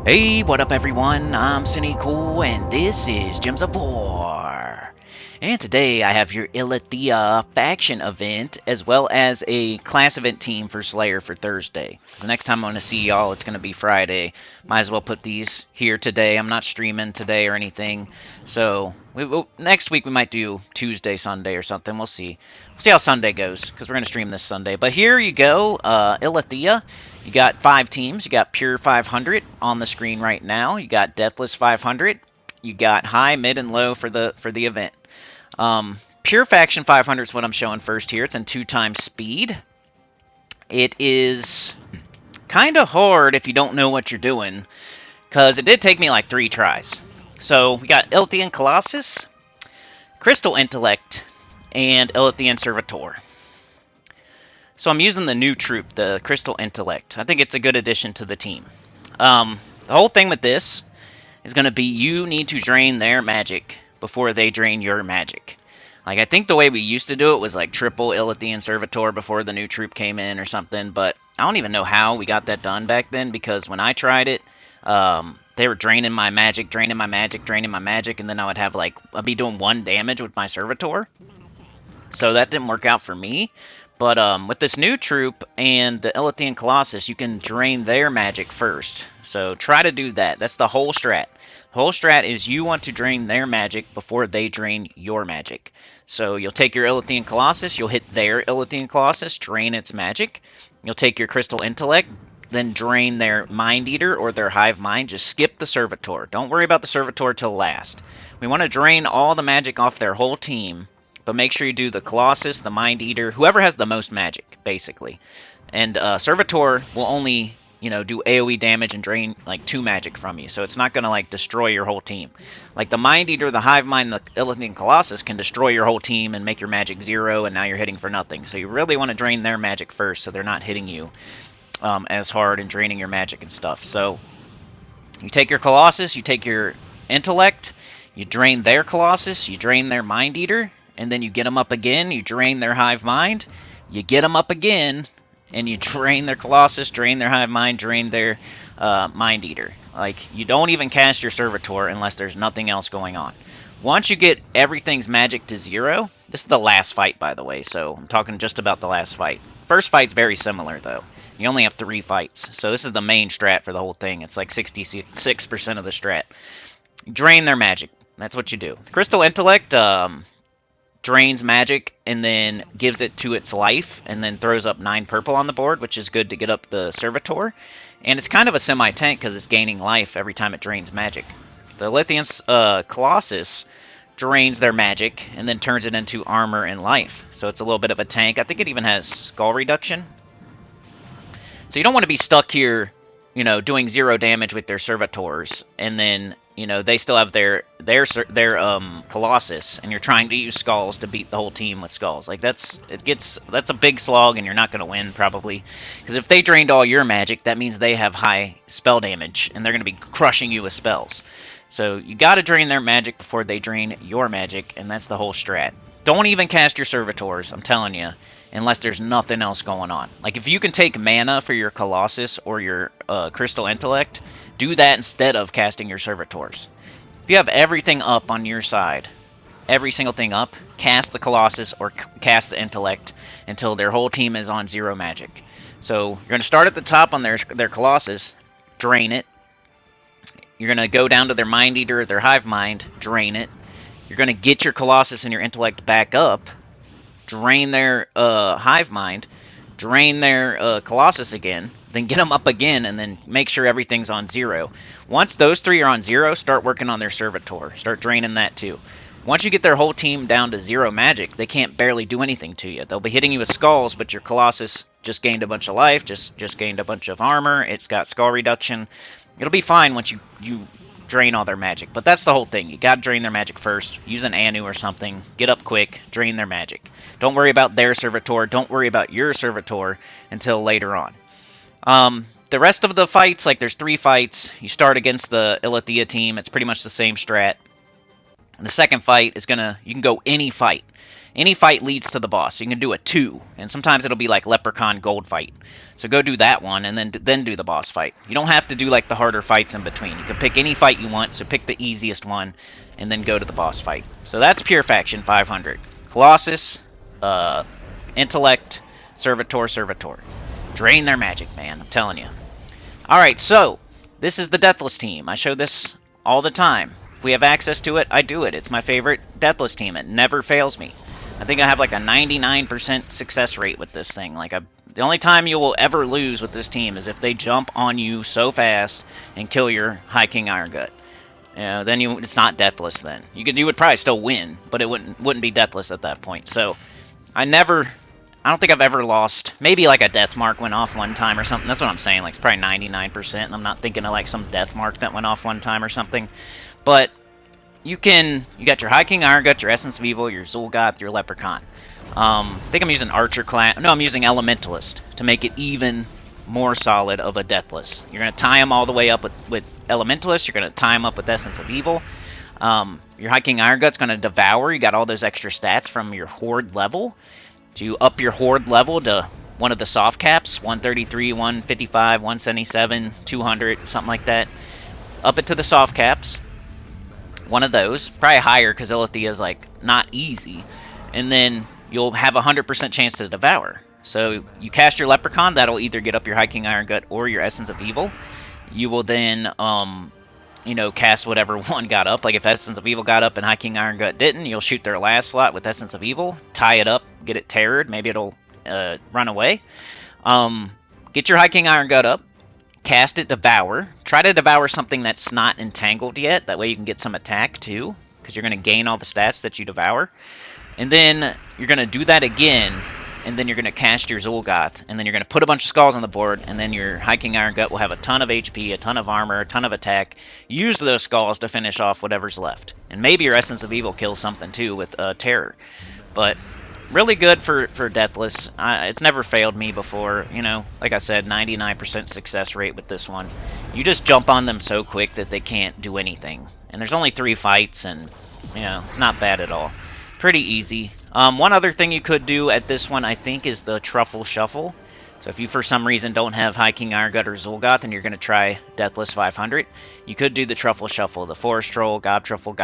Hey, what up everyone? I'm Sinnycool and this is Gems of War. And today I have your ILLITHIA faction event as well as a class event team for Slayer for Thursday. Because the next time I'm going to see y'all, it's going to be Friday. Might as well put these here today. I'm not streaming today or anything. So next week we might do Tuesday, Sunday or something. We'll see. We'll see how Sunday goes because we're going to stream this Sunday. But here you go, ILLITHIA. You got 5 teams. You got Pure 500 on the screen right now. You got Deathless 500. You got High, Mid, and Low for the event. Pure Faction 500 is what I'm showing first here. It's in 2 times speed. It is kind of hard if you don't know what you're doing, because it did take me like 3 tries. So we got Illithian Colossus, Crystal Intellect, and Illithian Servitor. So I'm using the new troop, the Crystal Intellect. I think it's a good addition to the team. The whole thing with this is going to be you need to drain their magic before they drain your magic. Like, I think the way we used to do it was like triple Illithian Servitor before the new troop came in or something, but I don't even know how we got that done back then, because when I tried it, they were draining my magic, draining my magic, draining my magic, and then I would have like, I'd be doing 1 damage with my Servitor. So that didn't work out for me. But with this new troop and the Illithian Colossus, you can drain their magic first. So try to do that. That's the whole strat. The whole strat is you want to drain their magic before they drain your magic. So you'll take your Illithian Colossus, you'll hit their Illithian Colossus, drain its magic. You'll take your Crystal Intellect, then drain their Mind Eater or their Hive Mind. Just skip the Servitor. Don't worry about the Servitor till last. We want to drain all the magic off their whole team, but make sure you do the Colossus, the Mind Eater, whoever has the most magic, basically. And Servitor will only, do AoE damage and drain like 2 magic from you, so it's not going to like destroy your whole team. Like the Mind Eater, the Hive Mind, the Illithian Colossus can destroy your whole team and make your magic 0, and now you're hitting for nothing. So you really want to drain their magic first, so they're not hitting you as hard and draining your magic and stuff. So you take your Colossus, you take your Intellect, you drain their Colossus, you drain their Mind Eater, and then you get them up again, you drain their Hive Mind, you get them up again, and you drain their Colossus, drain their Hive Mind, drain their Mind Eater. Like, you don't even cast your Servitor unless there's nothing else going on. Once you get everything's magic to 0, this is the last fight, by the way, so I'm talking just about the last fight. First fight's very similar, though. You only have 3 fights, so this is the main strat for the whole thing. It's like 66% of the strat. Drain their magic. That's what you do. Crystal Intellect, drains magic and then gives it to its life and then throws up 9 purple on the board, which is good to get up the Servitor. And it's kind of a semi-tank because it's gaining life every time it drains magic. The Illithian Colossus drains their magic and then turns it into armor and life. So it's a little bit of a tank. I think it even has skull reduction. So you don't want to be stuck here, doing 0 damage with their Servitors, and then they still have their Colossus, and you're trying to use skulls to beat the whole team with skulls. Like that's a big slog, and you're not going to win probably, because if they drained all your magic, that means they have high spell damage, and they're going to be crushing you with spells. So you got to drain their magic before they drain your magic, and that's the whole strat. Don't even cast your Servitors, I'm telling you, unless there's nothing else going on. Like, if you can take mana for your Colossus or your Crystal Intellect, do that instead of casting your Servitors. If you have everything up on your side, every single thing up, cast the Colossus or cast the Intellect until their whole team is on 0 magic. So you're going to start at the top on their Colossus, drain it. You're going to go down to their Mind Eater or their Hive Mind, drain it. You're going to get your Colossus and your Intellect back up, drain their Hive Mind, drain their Colossus again, then get them up again, and then make sure everything's on 0. Once those 3 are on 0, start working on their Servitor. Start draining that too. Once you get their whole team down to 0 magic, they can't barely do anything to you. They'll be hitting you with skulls, but your Colossus just gained a bunch of life, just gained a bunch of armor, it's got skull reduction. It'll be fine once you drain all their magic, but that's the whole thing. You gotta drain their magic first. Use an Anu or something. Get up quick. Drain their magic. Don't worry about their Servitor. Don't worry about your Servitor until later on. The rest of the fights, like there's 3 fights. You start against the ILLITHIA team. It's pretty much the same strat. And the second fight is you can go any fight. Any fight leads to the boss. So you can do a 2, and sometimes it'll be like Leprechaun Gold fight. So go do that one, and then do the boss fight. You don't have to do like the harder fights in between. You can pick any fight you want, so pick the easiest one, and then go to the boss fight. So that's Pure Faction 500. Colossus, Intellect, Servitor. Drain their magic, man. I'm telling you. Alright, so this is the Deathless team. I show this all the time. If we have access to it, I do it. It's my favorite Deathless team. It never fails me. I think I have like a 99% success rate with this thing. The only time you will ever lose with this team is if they jump on you so fast and kill your High King Iron Gut. Then it's not Deathless then. You would probably still win, but it wouldn't be Deathless at that point. So I don't think I've ever lost. Maybe like a death mark went off one time or something. That's what I'm saying. Like it's probably 99%, and I'm not thinking of like some death mark that went off one time or something. But you got your High King Iron Gut, your Essence of Evil, your Zul'Goth, your Leprechaun. I think I'm using Archer class. No, I'm using Elementalist to make it even more solid of a Deathless. You're going to tie them all the way up with Elementalist. You're going to tie them up with Essence of Evil. Your High King Iron Gut's going to Devour. You got all those extra stats from your Horde level. So you up your Horde level to one of the soft caps, 133, 155, 177, 200, something like that. Up it to the soft caps. One of those. Probably higher because Illithia is like not easy. And then you'll have a 100% chance to Devour. So you cast your Leprechaun, that'll either get up your High King Iron Gut or your Essence of Evil. You will then, cast whatever one got up. Like if Essence of Evil got up and High King Iron Gut didn't, you'll shoot their last slot with Essence of Evil, tie it up, get it terrored, maybe it'll run away. Get your High King Iron Gut up, cast it, Devour. Try to Devour something that's not entangled yet, that way you can get some attack too, because you're going to gain all the stats that you Devour. And then you're going to do that again, and then you're going to cast your Zul'Goth, and then you're going to put a bunch of skulls on the board, and then your High King Iron Gut will have a ton of HP, a ton of armor, a ton of attack. Use those skulls to finish off whatever's left. And maybe your Essence of Evil kills something too with Terror. But really good for Deathless. It's never failed me before. Like I said, 99% success rate with this one. You just jump on them so quick that they can't do anything. And there's only 3 fights, and it's not bad at all. Pretty easy. One other thing you could do at this one, I think, is the Truffle Shuffle. So if you, for some reason, don't have High King Iron Gut or Zul'Goth and you're going to try Deathless 500, you could do the Truffle Shuffle. The Forest Troll, Gob Truffle,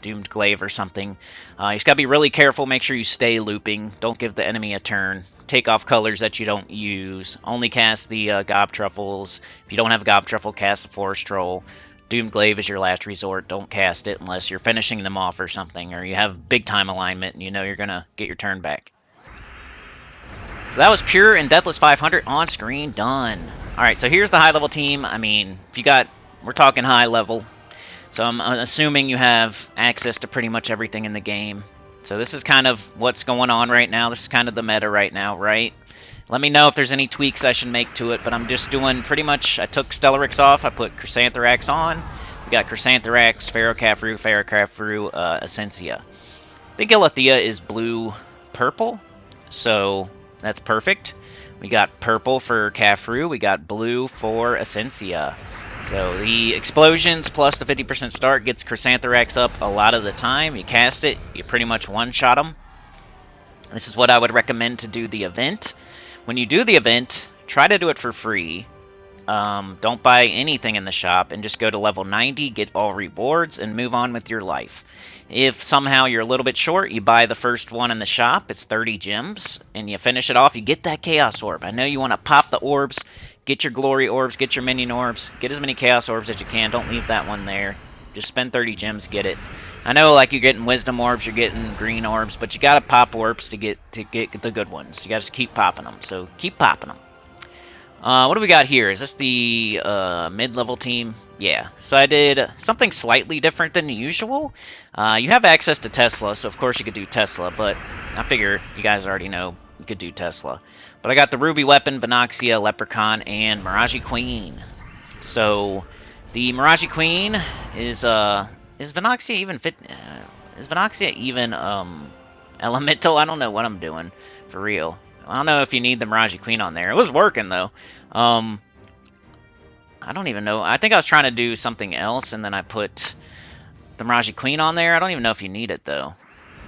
Doomed Glaive or something. You just got to be really careful. Make sure you stay looping. Don't give the enemy a turn. Take off colors that you don't use. Only cast the Gob Truffles. If you don't have Gob Truffle, cast the Forest Troll. Doomed Glaive is your last resort. Don't cast it unless you're finishing them off or something, or you have big time alignment and you're going to get your turn back. So that was Pure and Deathless 500 on screen, done. Alright, so here's the high level team. I mean, we're talking high level. So I'm assuming you have access to pretty much everything in the game. So this is kind of what's going on right now. This is kind of the meta right now, right? Let me know if there's any tweaks I should make to it, but I'm just doing pretty much, I took Stellarix off, I put Chrysantherax on. We got Chrysantherax, Ferrocafru, Essentia. I think Illithia is blue-purple, so that's perfect. We got purple for Cafru, we got blue for Essentia. So the explosions plus the 50% start gets Chrysantherax up a lot of the time. You cast it, you pretty much one-shot them. This is what I would recommend to do the event. When you do the event, try to do it for free. Don't buy anything in the shop and just go to level 90, get all rewards, and move on with your life. If somehow you're a little bit short, you buy the first one in the shop. It's 30 gems, and you finish it off. You get that Chaos Orb. I know you want to pop the orbs, get your Glory Orbs, get your Minion Orbs, get as many Chaos Orbs as you can. Don't leave that one there. Just spend 30 gems, get it. I know, like, you're getting Wisdom Orbs, you're getting Green Orbs, but you gotta pop Orbs to get the good ones. You gotta just keep popping them, so keep popping them. What do we got here? Is this the mid-level team? Yeah, so I did something slightly different than usual. You have access to Tesla, so of course you could do Tesla, but I figure you guys already know you could do Tesla. But I got the Ruby Weapon, Venoxia, Leprechaun, and Mirage Queen. So the Mirage Queen is Venoxia even fit? Is Venoxia even elemental? I don't know what I'm doing for real. I don't know if you need the Mirage Queen on there. It was working though. I don't even know. I think I was trying to do something else and then I put the Mirage Queen on there. I don't even know if you need it though.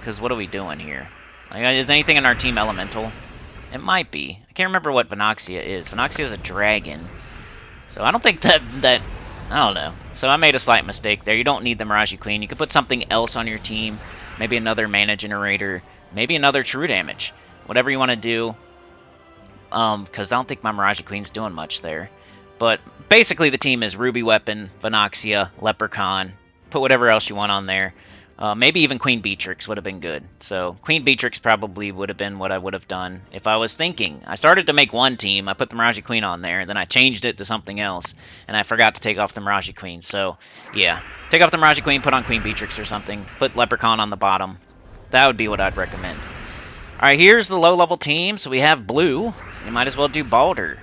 Because what are we doing here? Like, is anything in our team elemental? It might be. I can't remember what Venoxia is. Venoxia is a dragon. So I don't think that... I don't know. So I made a slight mistake there. You don't need the Miraji Queen. You could put something else on your team. Maybe another mana generator. Maybe another true damage. Whatever you want to do. Because I don't think my Miraji Queen's doing much there. But basically the team is Ruby Weapon, Venoxia, Leprechaun. Put whatever else you want on there. Maybe even Queen Beatrix would have been good. So Queen Beatrix probably would have been what I would have done if I was thinking. I started to make one team. I put the Miraji Queen on there, and then I changed it to something else, and I forgot to take off the Miraji Queen. So, yeah. Take off the Miraji Queen, put on Queen Beatrix or something. Put Leprechaun on the bottom. That would be what I'd recommend. Alright, here's the low-level team. So we have blue. You might as well do Baldur.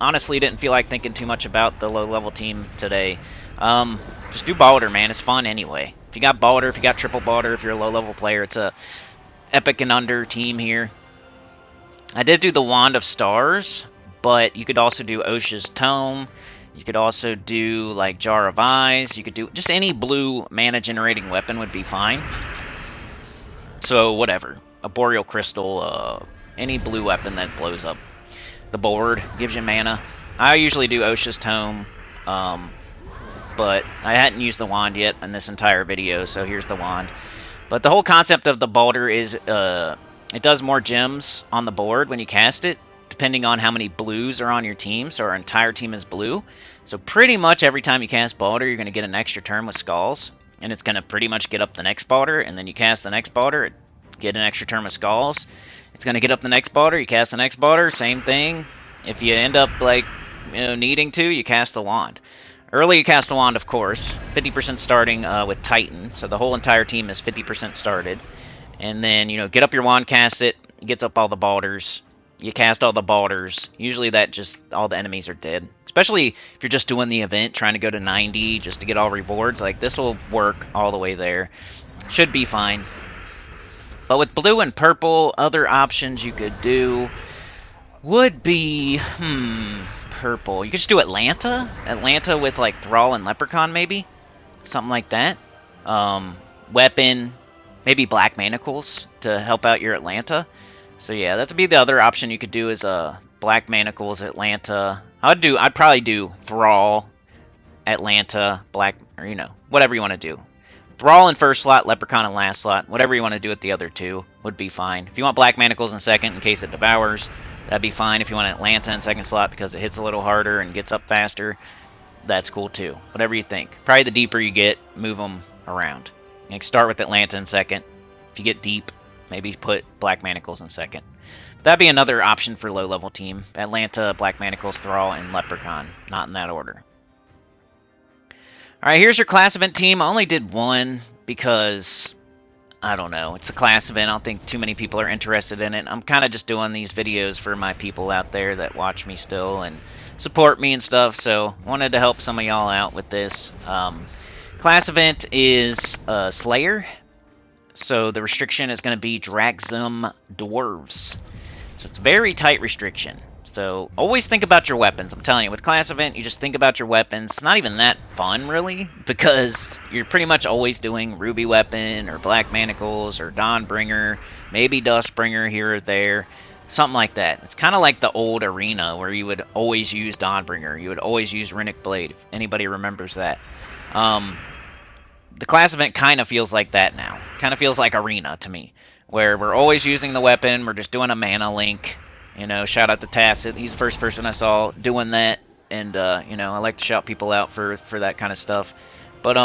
Honestly didn't feel like thinking too much about the low-level team today. Just do Baldur, man. It's fun anyway. If you got Baldur, if you got triple Baldur, if you're a low-level player, it's a epic and under team here. I did do the Wand of Stars, but you could also do Osha's Tome. You could also do, like, Jar of Eyes. You could do just any blue mana-generating weapon would be fine. So, whatever. A Boreal Crystal, any blue weapon that blows up the board, gives you mana. I usually do Osha's Tome, but I hadn't used the wand yet in this entire video, so here's the wand. But the whole concept of the Baldur is it does more gems on the board when you cast it, depending on how many blues are on your team. So our entire team is blue. So pretty much every time you cast Baldur, you're going to get an extra turn with Skulls, and it's going to pretty much get up the next Baldur, and then you cast the next Baldur, get an extra turn with Skulls. It's going to get up the next Baldur, you cast the next Baldur, same thing. If you end up, like, needing to, you cast the wand. Early you cast the wand, of course. 50% starting with Titan, so the whole entire team is 50% started. And then, get up your wand, cast it, gets up all the Baldurs. You cast all the Baldurs. Usually that just, all the enemies are dead. Especially if you're just doing the event, trying to go to 90 just to get all rewards. Like, this will work all the way there. Should be fine. But with blue and purple, other options you could do would be, purple. You could just do Atlanta. Atlanta with, like, Thrall and Leprechaun, maybe? Something like that. Weapon, maybe Black Manacles to help out your Atlanta. So, yeah, that would be the other option you could do is Black Manacles, Atlanta. I'd probably do Thrall, Atlanta, Black, or, whatever you want to do. Thrall in first slot, Leprechaun in last slot. Whatever you want to do with the other two would be fine. If you want Black Manacles in second in case it devours, that'd be fine. If you want Atlanta in second slot because it hits a little harder and gets up faster, that's cool too. Whatever you think. Probably the deeper you get, move them around. Like start with Atlanta in second. If you get deep, maybe put Black Manacles in second. That'd be another option for low-level team. Atlanta, Black Manacles, Thrall, and Leprechaun. Not in that order. Alright, here's your class event team. I only did one because, I don't know, it's a class event. I don't think too many people are interested in it. I'm kind of just doing these videos for my people out there that watch me still and support me and stuff, so wanted to help some of y'all out with this. Class event is Slayer, so the restriction is going to be Draxum Dwarves. So it's very tight restriction. So always think about your weapons. I'm telling you, with class event, you just think about your weapons. It's not even that fun, really, because you're pretty much always doing Ruby Weapon or Black Manacles or Dawnbringer, maybe Dustbringer here or there, something like that. It's kind of like the old arena where you would always use Dawnbringer. You would always use Rinnic Blade, if anybody remembers that. The class event kind of feels like that now. Kind of feels like arena to me, where we're always using the weapon. We're just doing a mana link. Shout out to Tacit. He's the first person I saw doing that. And, I like to shout people out for that kind of stuff. But,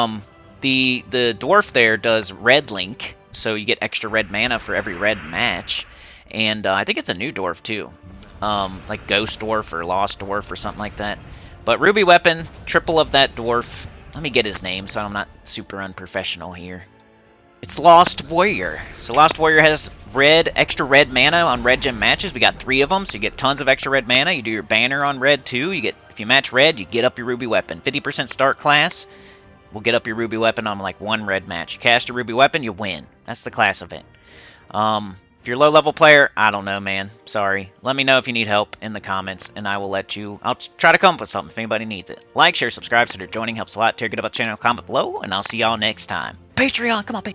the dwarf there does red link. So you get extra red mana for every red match. And, I think it's a new dwarf, too. Like Ghost Dwarf or Lost Dwarf or something like that. But Ruby Weapon, triple of that dwarf. Let me get his name so I'm not super unprofessional here. It's Lost Warrior. So Lost Warrior has extra red mana on red gem matches. We got 3 of them, so you get tons of extra red mana. You do your banner on red too. If you match red, you get up your Ruby Weapon. 50% start class will get up your Ruby Weapon on like 1 red match. You cast your Ruby Weapon, you win. That's the class event. If you're a low level player, I don't know, man. Sorry. Let me know if you need help in the comments, and I'll try to come up with something if anybody needs it. Like, share, subscribe, consider joining. Helps a lot. Get about the channel, comment below, and I'll see y'all next time. Patreon, come on, Patreon.